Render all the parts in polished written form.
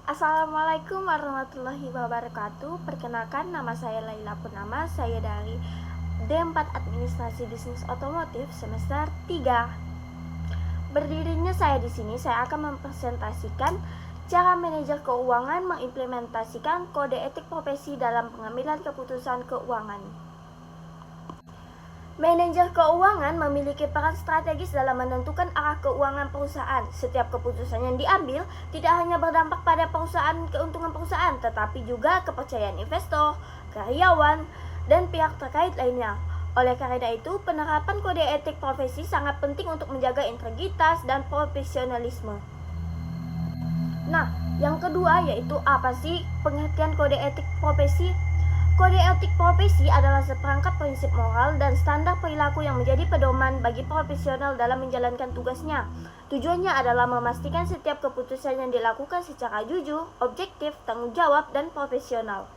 Assalamualaikum warahmatullahi wabarakatuh. Perkenalkan, nama saya Laila Purnama. Saya dari D4 Administrasi Bisnis Otomotif semester 3. Berdirinya saya di sini, saya akan mempresentasikan cara manajer keuangan mengimplementasikan kode etik profesi dalam pengambilan keputusan keuangan. Manajer keuangan memiliki peran strategis dalam menentukan arah keuangan perusahaan. Setiap keputusan yang diambil tidak hanya berdampak pada keuntungan perusahaan, tetapi juga kepercayaan investor, karyawan, dan pihak terkait lainnya. Oleh karena itu, penerapan kode etik profesi sangat penting untuk menjaga integritas dan profesionalisme. Nah, yang kedua yaitu apa sih pengertian kode etik profesi? Kode etik profesi adalah seperangkat prinsip moral dan standar perilaku yang menjadi pedoman bagi profesional dalam menjalankan tugasnya. Tujuannya adalah memastikan setiap keputusan yang dilakukan secara jujur, objektif, tanggung jawab, dan profesional.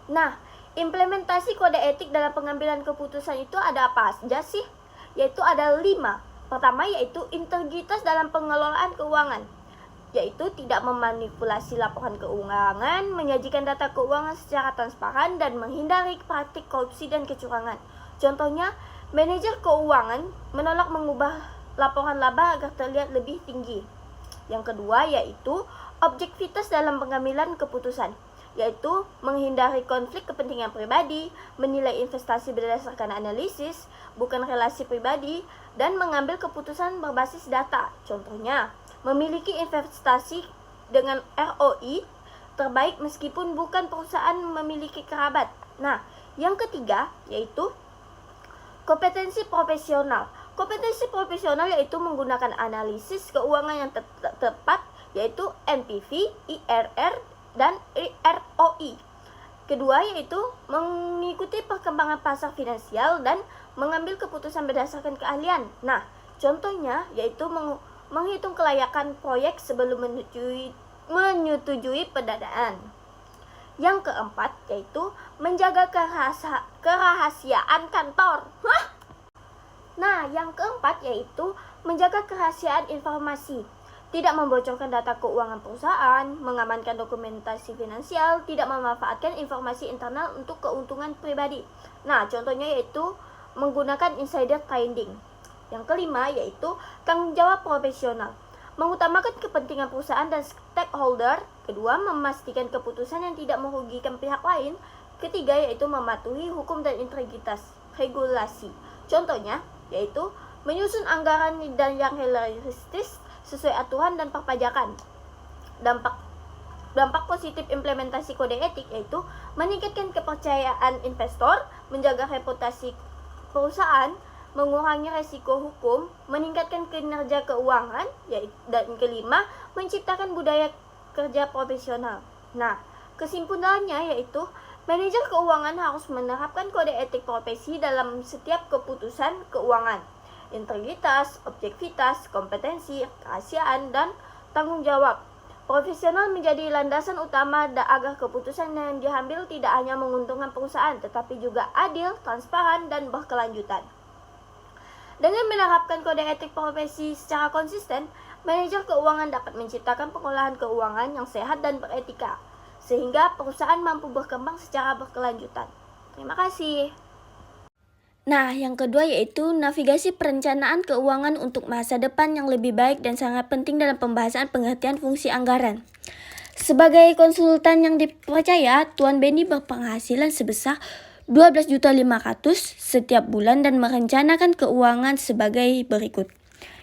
Nah, implementasi kode etik dalam pengambilan keputusan itu ada apa saja sih? Yaitu ada 5. Pertama yaitu integritas dalam pengelolaan keuangan, yaitu tidak memanipulasi laporan keuangan, menyajikan data keuangan secara transparan, dan menghindari praktik korupsi dan kecurangan. Contohnya, manajer keuangan menolak mengubah laporan laba agar terlihat lebih tinggi. Yang kedua yaitu objektivitas dalam pengambilan keputusan, yaitu menghindari konflik kepentingan pribadi, menilai investasi berdasarkan analisis, bukan relasi pribadi, dan mengambil keputusan berbasis data. Contohnya, memiliki investasi dengan ROI terbaik meskipun bukan perusahaan memiliki kerabat. Nah, yang ketiga yaitu kompetensi profesional. Kompetensi profesional yaitu menggunakan analisis keuangan yang tepat, yaitu NPV, IRR, dan ROI. Kedua yaitu mengikuti perkembangan pasar finansial dan mengambil keputusan berdasarkan keahlian. Nah, contohnya yaitu menghitung kelayakan proyek sebelum menyetujui pendanaan. Yang keempat yaitu menjaga kerahasiaan kantor. Nah, yang keempat yaitu menjaga kerahasiaan informasi, tidak membocorkan data keuangan perusahaan, mengamankan dokumentasi finansial, tidak memanfaatkan informasi internal untuk keuntungan pribadi. Nah, contohnya yaitu menggunakan insider trading. Yang kelima yaitu tanggung jawab profesional, mengutamakan kepentingan perusahaan dan stakeholder. Kedua, memastikan keputusan yang tidak merugikan pihak lain. Ketiga yaitu mematuhi hukum dan integritas regulasi. Contohnya yaitu menyusun anggaran dan yang realistis sesuai aturan dan perpajakan. Dampak positif implementasi kode etik yaitu meningkatkan kepercayaan investor, menjaga reputasi perusahaan, mengurangi resiko hukum, meningkatkan kinerja keuangan, dan kelima, menciptakan budaya kerja profesional. Nah, kesimpulannya yaitu manajer keuangan harus menerapkan kode etik profesi dalam setiap keputusan keuangan. Integritas, objektivitas, kompetensi, kerahasiaan, dan tanggung jawab. Profesional menjadi landasan utama agar keputusan yang diambil tidak hanya menguntungkan perusahaan, tetapi juga adil, transparan, dan berkelanjutan. Dengan menerapkan kode etik profesi secara konsisten, manajer keuangan dapat menciptakan pengolahan keuangan yang sehat dan beretika, sehingga perusahaan mampu berkembang secara berkelanjutan. Terima kasih. Nah, yang kedua yaitu navigasi perencanaan keuangan untuk masa depan yang lebih baik dan sangat penting dalam pembahasan pengertian fungsi anggaran. Sebagai konsultan yang dipercaya, Tuan Benny berpenghasilan sebesar 12.500.000 setiap bulan dan merencanakan keuangan sebagai berikut.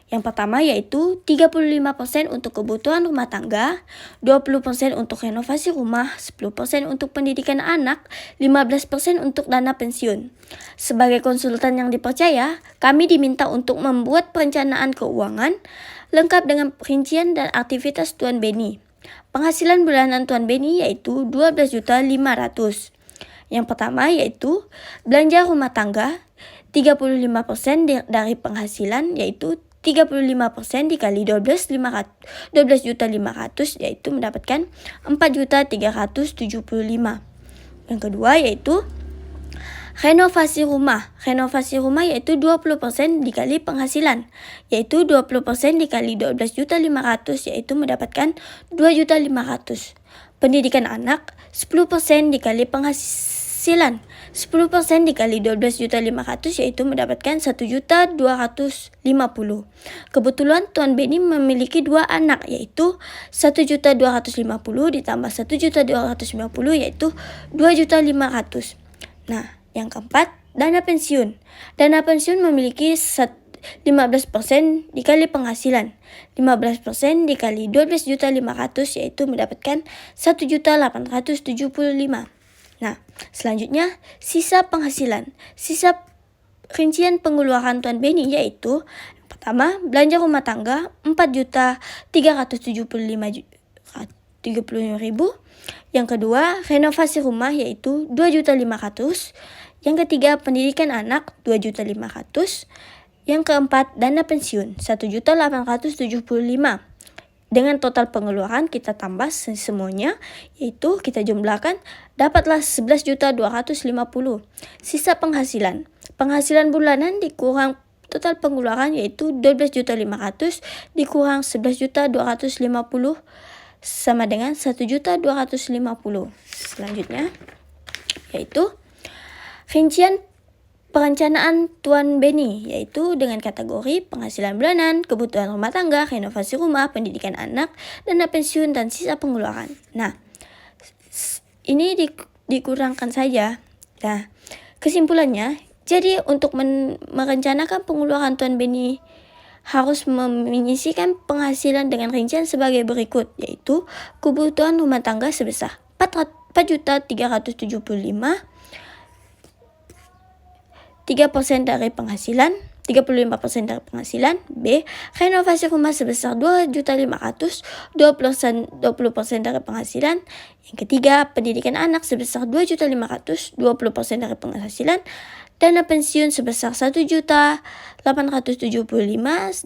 Yang pertama yaitu 35% untuk kebutuhan rumah tangga, 20% untuk renovasi rumah, 10% untuk pendidikan anak, 15% untuk dana pensiun. Sebagai konsultan yang dipercaya, kami diminta untuk membuat perencanaan keuangan lengkap dengan perincian dan aktivitas Tuan Benny. Penghasilan bulanan Tuan Benny yaitu 12.500.000. Yang pertama yaitu belanja rumah tangga, 35% dari penghasilan yaitu 35% dikali 12.500 yaitu mendapatkan 4.375. Yang kedua yaitu Renovasi rumah. Renovasi rumah yaitu 20% dikali penghasilan. Yaitu 20% dikali 12.500.000 yaitu mendapatkan 2.500.000. Pendidikan anak 10% dikali penghasilan. 10% dikali 12.500.000 yaitu mendapatkan 1.250.000. Kebetulan Tuan Benny memiliki 2 anak yaitu 1.250.000 ditambah 1.250.000 yaitu 2.500.000. Nah, yang keempat, dana pensiun. Dana pensiun memiliki 15% dikali penghasilan. 15% dikali 12.500.000 yaitu mendapatkan 1.875.000. Nah, selanjutnya sisa penghasilan. Sisa rincian pengeluaran Tuan Benny yaitu pertama, belanja rumah tangga 4.375.000. Yang kedua, renovasi rumah yaitu 2.500.000. Yang ketiga, pendidikan anak 2.500.000. Yang keempat, dana pensiun 1.875.000. Dengan total pengeluaran kita tambah semuanya, yaitu kita jumlahkan, dapatlah 11.250.000. Sisa penghasilan. Penghasilan bulanan dikurang total pengeluaran yaitu 12.500.000 dikurang 11.250.000 sama dengan 1.250.000. Selanjutnya, yaitu rincian perencanaan Tuan Benny, yaitu dengan kategori penghasilan bulanan, kebutuhan rumah tangga, renovasi rumah, pendidikan anak, dana pensiun, dan sisa pengeluaran. Nah, ini dikurangkan saja. Nah, kesimpulannya, jadi untuk merencanakan pengeluaran Tuan Benny harus menyisihkan penghasilan dengan rincian sebagai berikut, yaitu kebutuhan rumah tangga sebesar 4.375.000, 3% dari penghasilan, 35% dari penghasilan. B. Renovasi rumah sebesar 2.500.000, 20% dari penghasilan. Yang ketiga, pendidikan anak sebesar 2.500.000, 20% dari penghasilan. Dana pensiun sebesar 1.875.000, 15%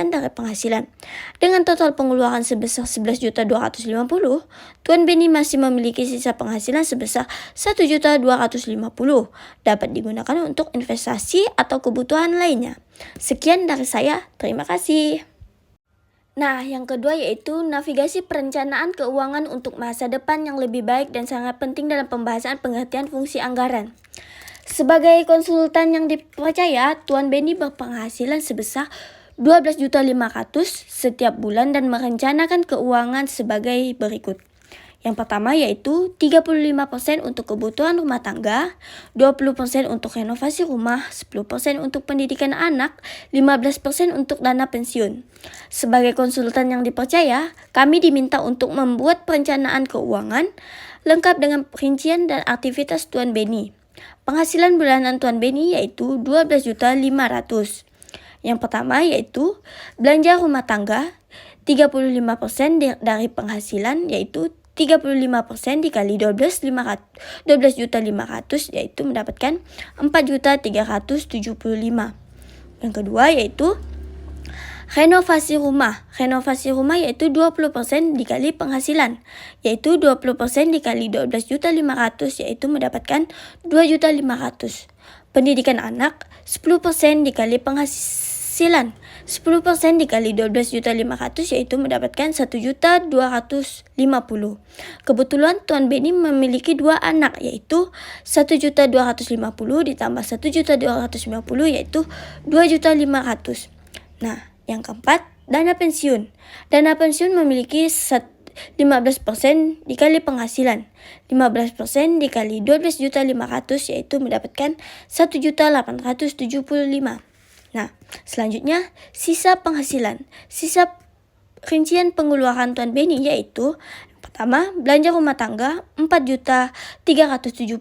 dari penghasilan. Dengan total pengeluaran sebesar 11.250.000, Tuan Benny masih memiliki sisa penghasilan sebesar 1.250.000. Dapat digunakan untuk investasi atau kebutuhan lainnya. Sekian dari saya, terima kasih. Nah, yang kedua yaitu navigasi perencanaan keuangan untuk masa depan yang lebih baik dan sangat penting dalam pembahasan pengertian fungsi anggaran. Sebagai konsultan yang dipercaya, Tuan Benny berpenghasilan sebesar 12.500.000 setiap bulan dan merencanakan keuangan sebagai berikut. Yang pertama yaitu 35% untuk kebutuhan rumah tangga, 20% untuk renovasi rumah, 10% untuk pendidikan anak, 15% untuk dana pensiun. Sebagai konsultan yang dipercaya, kami diminta untuk membuat perencanaan keuangan lengkap dengan rincian dan aktivitas Tuan Benny. Penghasilan bulanan Tuan Benny yaitu 12.500.000. Yang pertama yaitu belanja rumah tangga 35% dari penghasilan yaitu 35% dikali 12.500 yaitu mendapatkan 4.375.000. Yang kedua yaitu renovasi rumah. Renovasi rumah yaitu 20% dikali penghasilan, yaitu 20% dikali 12.500 yaitu mendapatkan 2.500. Pendidikan anak 10% dikali penghasilan, 10% dikali 12.500 yaitu mendapatkan 1.250. Kebetulan Tuan Benny memiliki 2 anak yaitu 1.250 ditambah 1.250 yaitu 2.500. Nah, yang keempat, dana pensiun. Dana pensiun memiliki 15% dikali penghasilan. 15% dikali 12.500 yaitu mendapatkan 1.875. Nah, selanjutnya sisa penghasilan. Sisa rincian pengeluaran Tuan Benny yaitu pertama, belanja rumah tangga 4.375.000.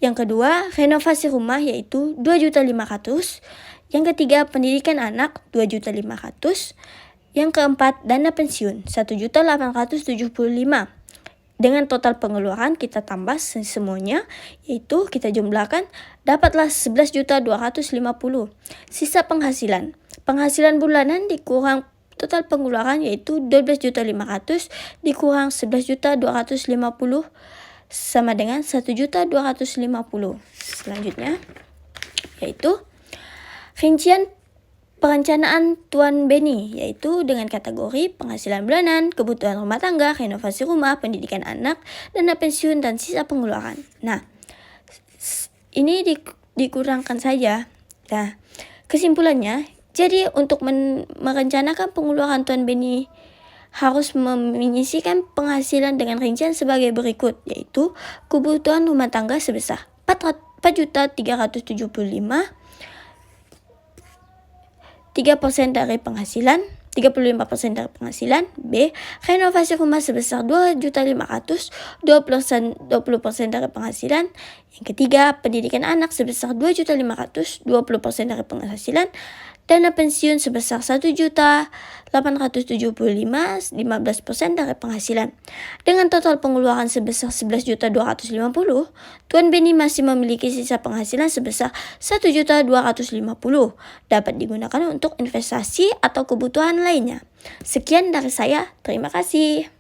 Yang kedua, renovasi rumah yaitu 2.500.000. Yang ketiga, pendidikan anak 2.500.000. Yang keempat, dana pensiun 1.875.000. Dengan total pengeluaran kita tambah semuanya, yaitu kita jumlahkan, dapatlah 11.250.000. Sisa penghasilan. Penghasilan bulanan dikurang total pengeluaran yaitu 12.500.000 dikurang 11.250.000 sama dengan 1.250.000. Selanjutnya yaitu rincian perencanaan Tuan Beni, yaitu dengan kategori penghasilan bulanan, kebutuhan rumah tangga, renovasi rumah, pendidikan anak, dana pensiun, dan sisa pengeluaran. Nah, ini dikurangkan saja. Nah, kesimpulannya, jadi untuk merencanakan pengeluaran Tuan Beni harus menyisihkan penghasilan dengan rincian sebagai berikut, yaitu kebutuhan rumah tangga sebesar 4.375.000, 3% dari penghasilan, 35% dari penghasilan. B. Renovasi rumah sebesar 2.500.000, 20% dari penghasilan. Yang ketiga, pendidikan anak sebesar 2.500.000, 20% dari penghasilan. Dana pensiun sebesar 1.875.000, 15% dari penghasilan. Dengan total pengeluaran sebesar 11.250.000, Tuan Beni masih memiliki sisa penghasilan sebesar 1.250.000, dapat digunakan untuk investasi atau kebutuhan lainnya. Sekian dari saya, terima kasih.